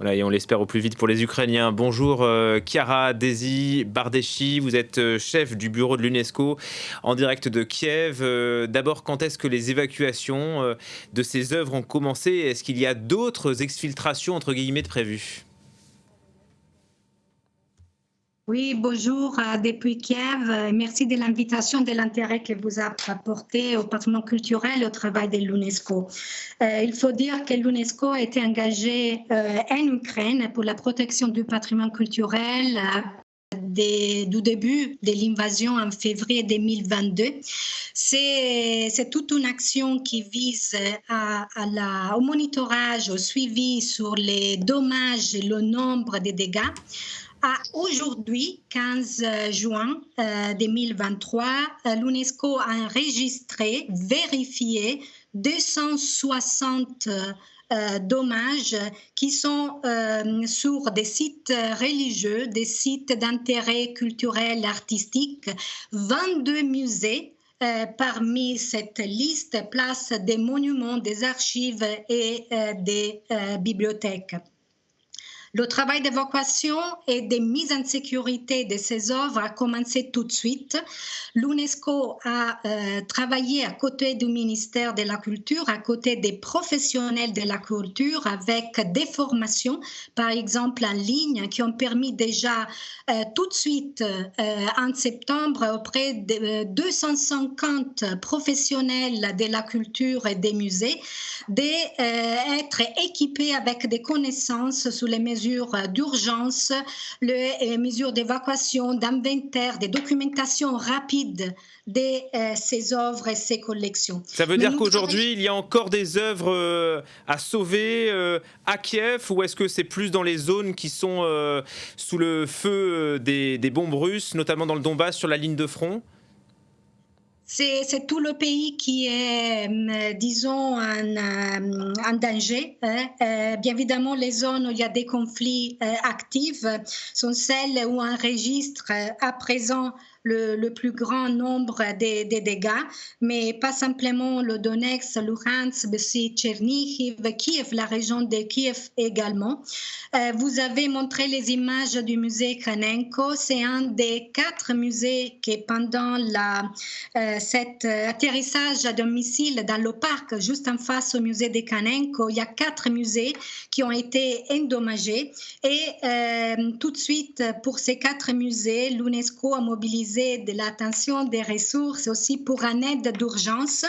Voilà, et on l'espère au plus vite pour les Ukrainiens. Bonjour Chiara Desi Bardeschi, vous êtes chef du bureau de l'UNESCO en direct de Kiev. D'abord, quand est-ce que les évacuations de ces œuvres ont commencé? Est-ce qu'il y a d'autres exfiltrations entre guillemets de prévues? Oui, bonjour depuis Kiev. Merci de l'invitation, de l'intérêt que vous avez apporté au patrimoine culturel et au travail de l'UNESCO. Il faut dire que l'UNESCO a été engagée en Ukraine pour la protection du patrimoine culturel du début de l'invasion en février 2022. C'est toute une action qui vise au monitorage, au suivi sur les dommages et le nombre de dégâts. Aujourd'hui, 15 juin 2023, l'UNESCO a enregistré, vérifié 260 dommages qui sont sur des sites religieux, des sites d'intérêt culturel et artistique, 22 musées. Parmi cette liste, place des monuments, des archives et des bibliothèques. Le travail d'évacuation et de mise en sécurité de ces œuvres a commencé tout de suite. L'UNESCO a travaillé à côté du ministère de la Culture, à côté des professionnels de la culture, avec des formations, par exemple en ligne, qui ont permis déjà tout de suite, en septembre, auprès de 250 professionnels de la culture et des musées, d'être équipés avec des connaissances sur les mesures d'urgence, les mesures d'évacuation, d'inventaire, de documentation rapide de ces œuvres et ces collections. Ça veut dire qu'aujourd'hui, il y a encore des œuvres à sauver à Kiev, ou est-ce que c'est plus dans les zones qui sont sous le feu des bombes russes, notamment dans le Donbass, sur la ligne de front? C'est tout le pays qui est, disons, en danger. Bien évidemment, les zones où il y a des conflits actifs sont celles où on enregistre à présent le plus grand nombre des dégâts, mais pas simplement le Donetsk, Luhansk, mais aussi Tchernihiv, Kiev, la région de Kiev également. Vous avez montré les images du musée Kanenko. C'est un des 4 musées qui, pendant cet atterrissage d'un missile dans le parc, juste en face au musée de Kanenko, il y a 4 musées qui ont été endommagés. Et tout de suite, pour ces 4 musées, l'UNESCO a mobilisé de l'attention, des ressources aussi pour une aide d'urgence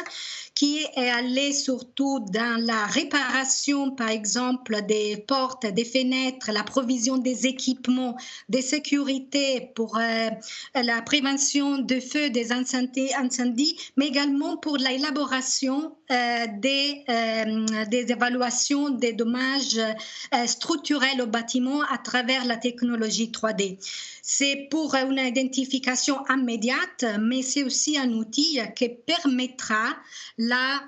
qui est allée surtout dans la réparation, par exemple, des portes, des fenêtres, la provision des équipements de sécurité pour la prévention de feux, des incendies, mais également pour l'élaboration des évaluations des dommages structurels au bâtiment à travers la technologie 3D. C'est pour une identification immédiate, mais c'est aussi un outil qui permettra la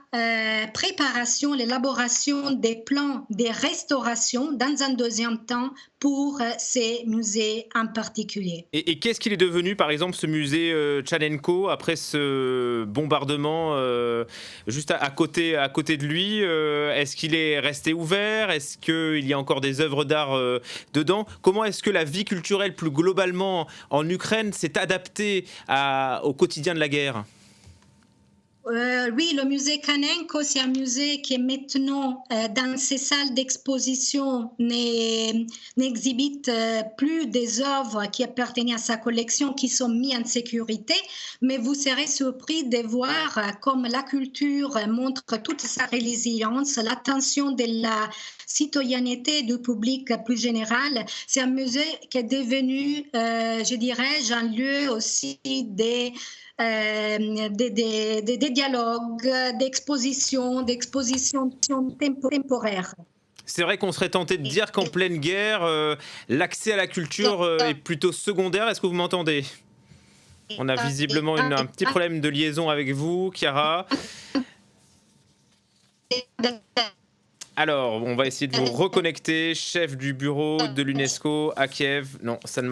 préparation, l'élaboration des plans de restauration dans un deuxième temps pour ces musées en particulier. Et qu'est-ce qu'il est devenu, par exemple, ce musée Tchanenko, après ce bombardement juste à côté de lui? Est-ce qu'il est resté ouvert? Est-ce qu'il y a encore des œuvres d'art dedans? Comment est-ce que la vie culturelle, plus globalement, en Ukraine, s'est adaptée au quotidien de la guerre? Oui, le musée Kanenko, c'est un musée qui est maintenant dans ses salles d'exposition n'exhibite plus des œuvres qui appartenaient à sa collection qui sont mises en sécurité, mais vous serez surpris de voir comme la culture montre toute sa résilience, l'attention de la citoyenneté du public plus général. C'est un musée qui est devenu, je dirais, un lieu aussi des dialogues, d'expositions temporaires. C'est vrai qu'on serait tenté de dire qu'en pleine guerre, l'accès à la culture est plutôt secondaire. Est-ce que vous m'entendez? On a visiblement un petit problème de liaison avec vous, Chiara. Alors, on va essayer de vous reconnecter, chef du bureau de l'UNESCO à Kiev. Non, ça ne marche pas.